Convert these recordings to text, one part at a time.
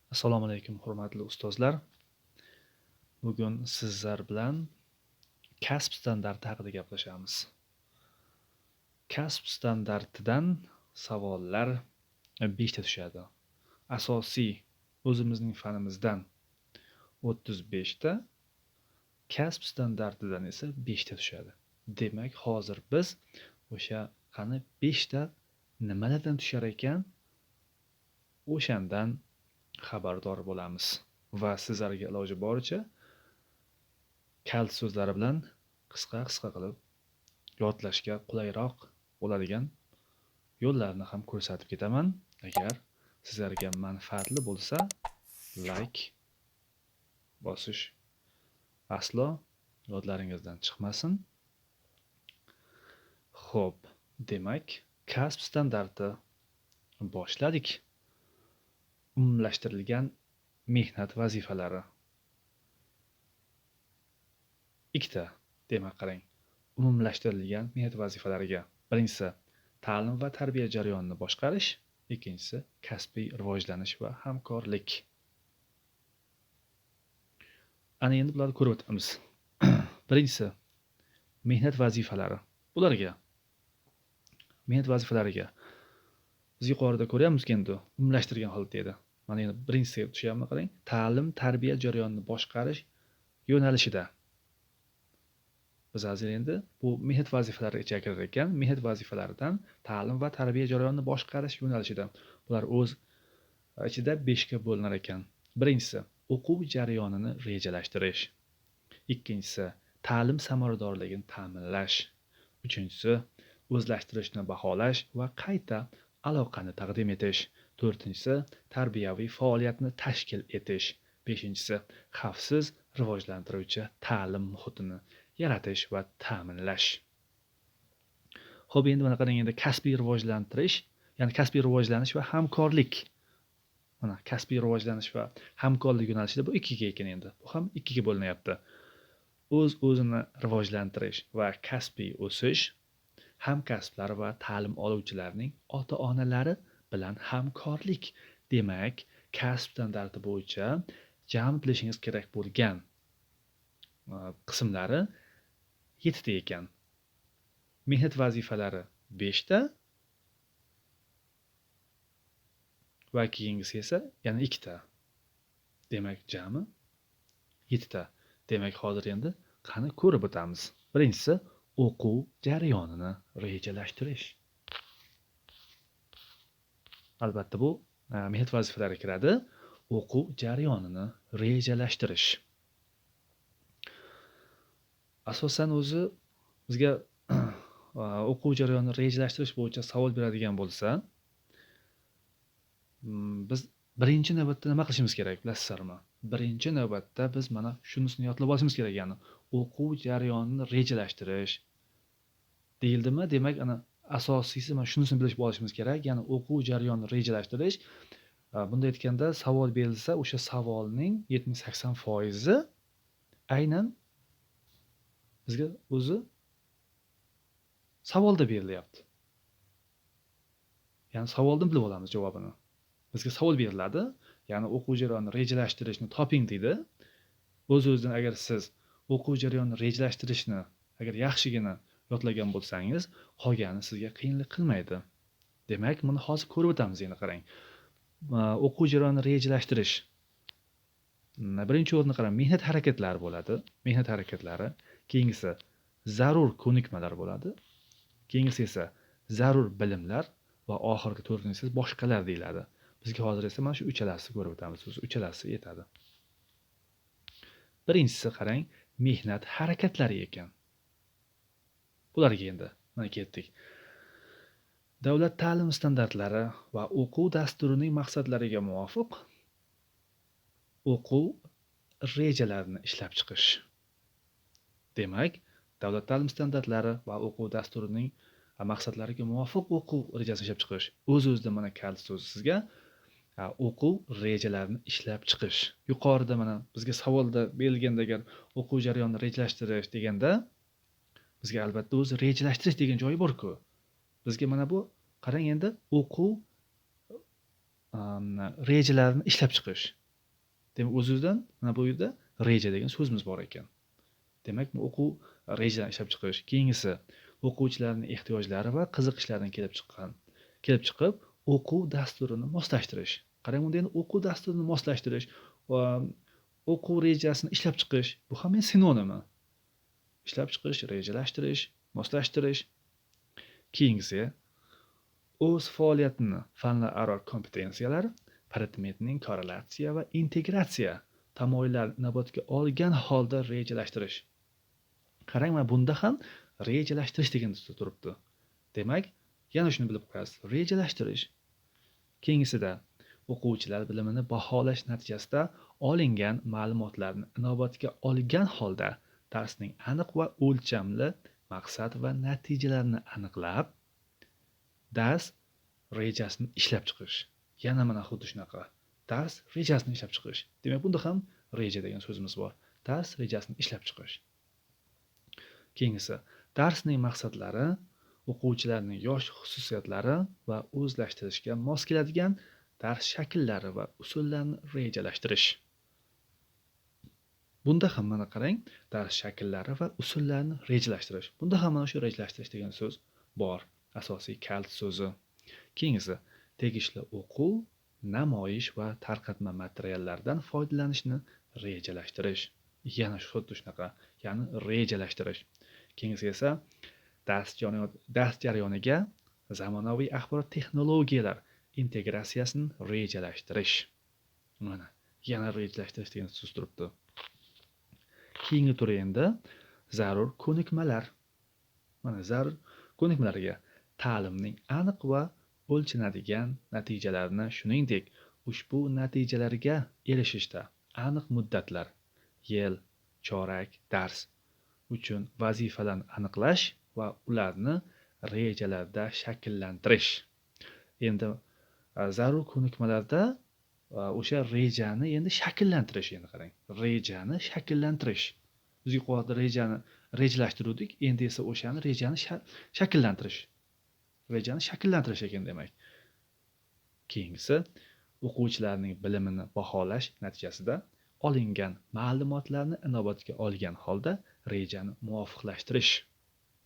Assalomu alaykum, hurmatli ustozlar. Bugun sizlar bilan kasb standarti haqida gaplashamiz. Kasb standartidan savollar 5 ta tushadi. Asosiy o'zimizning fanimizdan 35 ta, kasb standartidan esa 5 ta tushadi. Demak, hozir biz o'sha qani 5 ta nimalardan tushar ekan, o'shandan xabardor bo'lamiz va sizlarga iloji boricha kalt so'zlari bilan qisqa qilib yodlashga qulayroq bo'ladigan yo'llarni ham ko'rsatib ketaman. Agar sizlarga manfaatli bo'lsa, like bosish aslo yodlaringizdan chiqmasin. Xo'p, demak, kasb standarti boshladik. Umumlashtirilgan mehnat vazifalari. Ikkita, demak qarang. Umumlashtirilgan mehnat vazifalariga. Birinchisi ta'lim va tarbiya jarayonini boshqarish, ikkinchisi kasbiy rivojlanish va hamkorlik. Ana endi bularni ko'rib o'tamiz. Birinchisi mehnat vazifalari. Mehnat vazifalariga biz yuqorida ko'ryapmizki, endi umumlashtirgan holatda edi. Mana endi birinchisiga tushyapmi, qarang. Ta'lim tarbiya jarayonini boshqarish yo'nalishida. Biz hozir endi bu mehnat vazifalariga kirar ekan, mehnat vazifalaridan ta'lim va tarbiya jarayonini boshqarish yo'nalishida. Bular o'z ichida 5 ga bo'linar ekan. Birinchisi o'quv jarayonini rejalashtirish. Ikkinchisi ta'lim samaradorligini ta'minlash. Uchinchisi o'zlashtirishni baholash va qayta aloqani taqdim etish. To'rtinchisi tarbiyaviy faoliyatni tashkil etish. Beshinchisi xavfsiz rivojlantiruvchi ta'lim muhitini yaratish va ta'minlash. Xo'p, endi mana qarang, endi kasbiy rivojlantirish, ya'ni kasbiy rivojlanish va hamkorlik. Mana kasbiy rivojlanish va hamkorlik yo'nalishida bu 2 ga ekan endi. Bu ham 2 ga bo'linyapti. O'z-o'zini rivojlantirish va kasbiy o'sish, hamkasblar va ta'lim oluvchilarning ota-onalari bilan hamkorlik. Demak, kasb standarti bo'yicha jami bilishingiz kerak bo'lgan qismlari 7 ta ekan. Mehnat vazifalari 5 ta va keyingisi esa yana 2 ta. Demak, jami 7 ta. Demak, hozir endi qani ko'rib o'tamiz. Birinchisi o'quv jarayonini rejalashtirish. Albatta bu mehnat vazifalariga kiradi. O'quv jarayonini rejalashtirish. Asosan o'zi bizga o'quv jarayonini rejalashtirish bo'yicha savol beradigan bo'lsa, biz birinchi navbatda nima qilishimiz kerak, bilasizlarmi? Birinchi navbatda biz mana shunisini yodlab olishimiz kerak, ya'ni o'quv jarayonini rejalashtirish deyildimi? Demak, ana asosiysi mana shunisini bilib olishimiz kerak, ya'ni o'quv jarayonini rejalashtirish. Bunda aytganda, savol berilsa, o'sha savolning 70-80% aynan bizga o'zi savolda berilyapti. Ya'ni savoldan bilib olamiz javobini. Bizga savol beriladi, ya'ni o'quv jarayonini rejalashtirishni toping deydi. O'z-o'zidan agar siz o'quv jarayonini rejalashtirishni agar yaxshigina yodlagan bo'lsangiz, qolgani sizga qiyinlik qilmaydi. Demak, buni hozir ko'rib o'tamiz. Endi qarang. O'quv jarayonini rejalashtirish. Birinchi o'rinda qarang, mehnat harakatlari bo'ladi. Mehnat harakatlari. Keyingisi zarur ko'nikmalar bo'ladi. Keyingisi esa zarur bilimlar va oxirgi to'rtinchisi boshqalar deyiladi. Bizga hozir esa mana shu uchalasini ko'rib o'tamiz. O'zi uchalasi yetadi. Birinchisi qarang, mehnat harakatlari ekan. Bularga endi mana ketdik. Davlat ta'lim standartlari va o'quv dasturining maqsadlariga muvofiq o'quv rejalarini ishlab chiqish. Demak, davlat ta'lim standartlari va o'quv dasturining maqsadlariga muvofiq o'quv rejasini ishlab chiqish. O'z-o'zidan mana kalit so'zi sizga o'quv rejalarini ishlab chiqish. Yuqorida mana bizga savolda berilganda agar o'quv jarayonini rejalashtirish deganda, bizga albatta o'zi rejalashtirish degan joyi bor-ku. Bizga mana bu qarang, endi o'quv rejalarini ishlab chiqish. Demak, o'zidan mana bu yerda reja degan so'zimiz bor ekan. Demak, bu o'quv rejalarini ishlab chiqish. Keyingisi o'quvchilarning ehtiyojlari va qiziqishlaridan kelib chiqib, o'quv dasturini moslashtirish. Qarang, bunda endi o'quv dasturini moslashtirish va o'quv rejasini ishlab chiqish bu ham sinonimi. Ishlab chiqish, rejalashtirish, moslashtirish. Keyingisi o'z faoliyatini fanlararo kompetensiyalar, predmetning korrelatsiya va integratsiya tamoyillarini inobatga olgan holda rejalashtirish. Qarang, mana bunda ham rejalashtirish degan so'z turibdi. Demak, yana shuni bilib qo'yasiz. Rejalashtirish. Keyingisida o'quvchilar bilimini baholash natijasida olingan ma'lumotlarni inobatga olgan holda darsning aniq va o'lchamli maqsad va natijalarini aniqlab, dars rejasini ishlab chiqish. Yana mana xuddi shunaqa. Dars rejasini ishlab chiqish. Demak, bunda ham reja degan so'zimiz bor. Dars rejasini ishlab chiqish. Keyingisi, darsning maqsadlari, o'quvchilarning yosh xususiyatlari va o'zlashtirishga mos keladigan dars shakllari va usullarini rejalashtirish. Bunda ham mana qarang, dars shakllari va usullarini rejalashtirish. Bunda ham mana shu rejalashtirish degan so'z bor. Asosiy kalt so'zi. Keyingisi, tegishli o'quv, namoyish va tarqatma materiallardan foydalanishni rejalashtirish. Yana xuddi shunaqa, ya'ni rejalashtirish. Keyingisi esa dars jarayoniga zamonaviy axborot texnologiyalar integratsiyasini rejalashtirish. Mana yana rejalashtirish degan so'z turibdi. Keyingi turi endi zarur ko'nikmalar. Mana zarur ko'nikmalarga ta'limning aniq va o'lchanadigan natijalarini, shuningdek, ushbu natijalarga erishishda aniq muddatlar, yil, chorak, dars uchun vazifalarni aniqlash va ularni rejalarda shakllantirish. Endi zarur ko'nikmalarda o'sha rejani endi shakllantirish. Endi qarang, rejani shakllantirish. Biz yuqorida rejani rejalashtirdik, endi esa o'shani rejani shakllantirish. Rejani shakllantirish ekan demak. Keyingisi, o'quvchilarning bilimini baholash natijasida olingan ma'lumotlarni inobatga olgan holda rejani muvofiqlashtirish.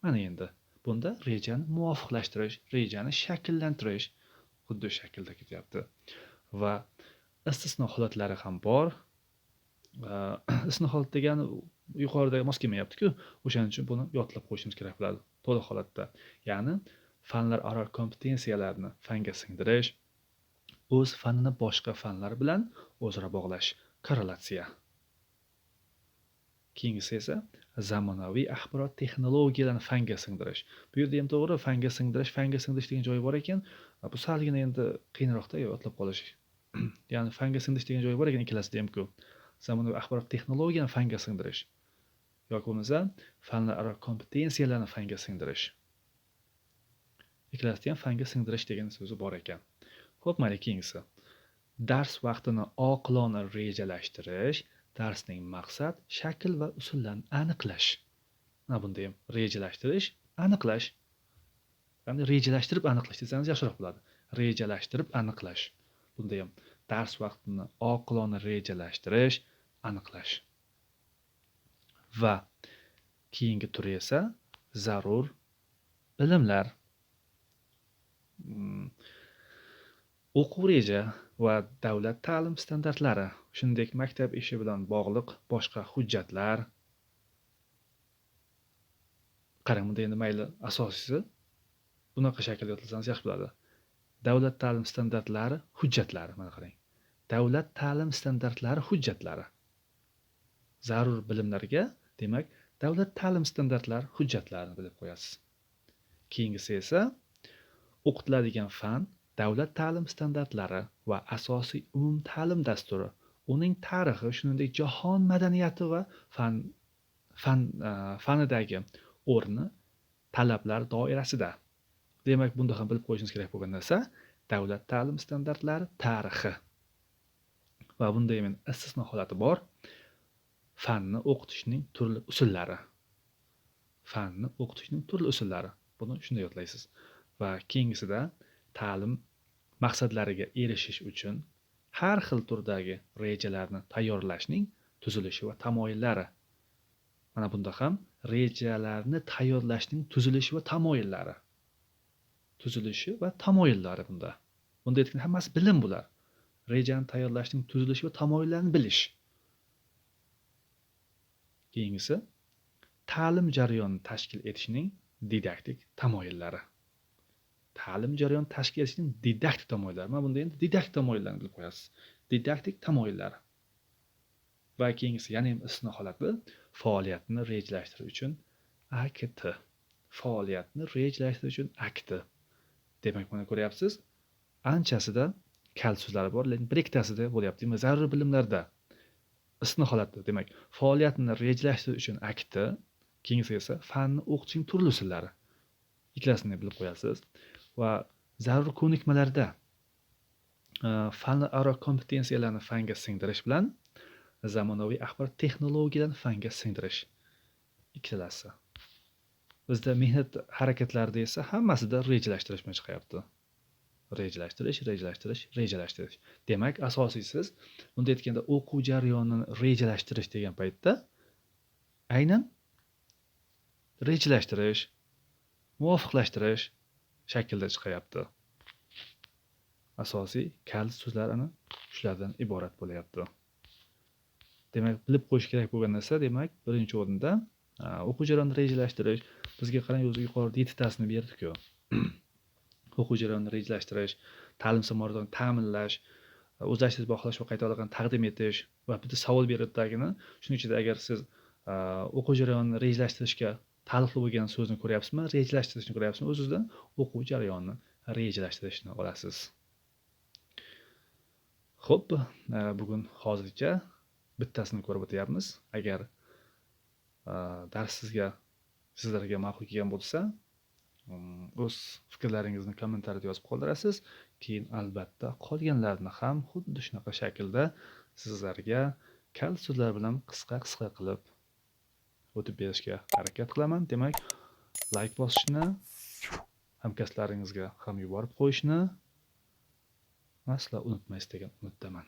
Mana endi bunda rejani muvofiqlashtirish, rejani shakllantirish xuddi shu shaklda ketyapti. Va istisno holatlari ham bor. Istisno holat degani yuqoridagi mos kelmayapti-ku, o'shaning uchun buni yodlab qo'yishimiz kerak bo'ladi. To'liq holatda. Ya'ni fanlararo kompetensiyalarni fanga singdirish, o'z fanini boshqa fanlar bilan o'zaro bog'lash, korrelatsiya. Keyingisi esa zamonaviy axborot texnologiyalarini fanga singdirish. Bu yerda ham to'g'ri fanga singdirish degan joyi bor ekan. Bu salgina endi qiyinroqda yodlab qolish. Ya'ni fanga singdirish degan joyi bor ekan ikkalasida ham-ku. Zamonaviy axborot texnologiyani fanga singdirish yoki bo'lmasa fanlararo kompetensiyalarni fanga singdirish. Ikkalasida ham fanga singdirish degan so'zi bor ekan. Xo'p, mana keyingisi. Dars vaqtini oqilona rejalashtirish, darsning maqsad, shakl va usullarini aniqlash. Mana bunda ham rejalashtirish, aniqlash. Ya'ni rejalashtirib aniqlash desangiz yaxshiroq bo'ladi. Rejalashtirib aniqlash. Bunda ham dars vaqtini oqilona rejalashtirish, aniqlash. Va keyingi turi esa zarur bilimlar. O'quv reja va davlat ta'lim standartlari, shuningdek maktab ishi bilan bog'liq boshqa hujjatlar. Qarang, bunda endi mayli asosiysi bunaqa shaklda yodlasangiz yaxshi bo'ladi. Davlat ta'lim standartlari hujjatlari, mana qarang. Davlat ta'lim standartlari hujjatlari. Zarur bilimlarga, demak, davlat ta'lim standartlari hujjatlarini bilib qo'yasiz. Keyingisi esa o'qitiladigan fan, davlat ta'lim standartlari va asosiy umum ta'lim dasturi, uning tarixi, shuningdek jahon madaniyati va fanidagi o'rni, talablar doirasida. Demak, bunda ham bilib qo'yishingiz kerak bo'lgan narsa davlat ta'lim standartlari tarixi. Va bunda ham istisno holati bor. Fanni o'qitishning turli usullari. Fanni o'qitishning turli usullari. Buni shunday yodlaysiz. Va keyingisida ta'lim maqsadlariga erishish uchun har xil turdagi rejalarni tayyorlashning tuzilishi va tamoyillari. Mana bunda ham rejalarni tayyorlashning tuzilishi va tamoyillari. Tuzilishi va tamoyillari bunda. Bunda aytgan hammasi bilim bular. Rejani tayyorlashning tuzilishi va tamoyillarini bilish. Keyingisi ta'lim jarayonini tashkil etishning didaktik tamoyillari. Ta'lim jarayonini tashkil etishning didaktik tamoyillari. Mana bunda endi didaktik tamoyillarini bilib qo'yasiz. Didaktik tamoyillari. Va keyingisi yana ham istisno holati faoliyatni rejalashtirish uchun AKT. Faoliyatni rejalashtirish uchun AKT. Demak, mana ko'ryapsiz, anchasida kal so'zlari bor, lekin bir ikkitasida bo'lyapti. Zarur bilimlarda istisno holati, demak, faoliyatni rejalashtirish uchun AKT, keyingisi esa fanni o'qitishning turli usullari. Ikkilasini bilib qo'yasiz. Va zarur ko'nikmalarda fanlararo kompetensiyalarni fanga singdirish bilan zamonaviy axborot texnologiyalarni fanga singdirish. Ikkalasi. Bizda mehnat harakatlarida esa hammasida rejalashtirish chiqyapti. Rejalashtirish. Demak, asosiysiz bunda aytganda o'quv jarayonini rejalashtirish degan paytda aynan rejalashtirish, muvofiqlashtirish shaklda chiqyapti. Asosiy kalit so'zlar ana shulardan iborat bo'lyapti. Demak, bilib qo'yish kerak bo'lgan narsa, demak, birinchi o'rinda o'quv jarayonini rejalashtirish. Bizga qarang, o'zi yuqorida 7 tasini berdik-ku. O'quv jarayonini rejalashtirish, ta'lim samoradorligini ta'minlash, o'zlashtirish, baholash va qayta olg'an taqdim etish va bitta savol berilibdagini. Shuning ichida agar siz o'quv jarayonini rejalashtirishga taalluqli bo'lgan so'zni ko'ryapsizmi, rejalashtirishni ko'ryapsizmi, o'zingizdan o'quv jarayonini rejalashtirishni olasiz. Xo'p, bugun hozircha bittasini ko'rib o'tyapmiz. Agar dars sizlarga ma'qul kelgan bo'lsa, o'z fikrlaringizni kommentariyada yozib qoldirasiz. Keyin albatta qolganlarini ham xuddi shunaqa shaklda sizlarga kal so'zlar bilan qisqa qilib o'tib berishga harakat qilaman. Demak, like bosishni, hamkasblaringizga ham yuborib qo'yishni aslo unutmaysiz degan umiddaman.